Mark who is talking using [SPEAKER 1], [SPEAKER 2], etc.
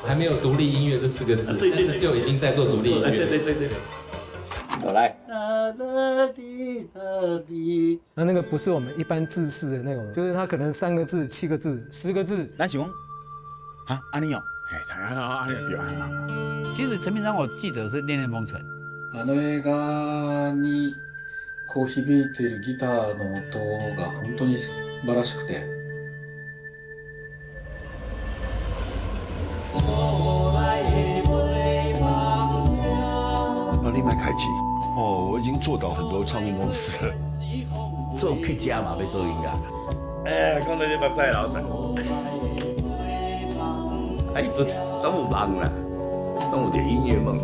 [SPEAKER 1] 还没有独立音乐这4个字，但是就已经在做独立音乐。
[SPEAKER 2] 对。
[SPEAKER 3] 好来，
[SPEAKER 4] 那个不是我们一般制式的那种，就是它可能3个字、7个字、10个字。
[SPEAKER 2] 咱是讲啊，安尼哦，嘿，安尼对啊。
[SPEAKER 5] 其实陈明章我记得是《恋恋风尘》。
[SPEAKER 6] あの映画にこう響いているギターの音が本当に素晴らしくて。
[SPEAKER 7] 另外开机哦，我已经做到很多唱片公司了。
[SPEAKER 3] 做客家嘛，要做音乐。
[SPEAKER 2] 哎，讲到这目屎流出。
[SPEAKER 3] 哎，这都有梦啦，都有一个音乐梦。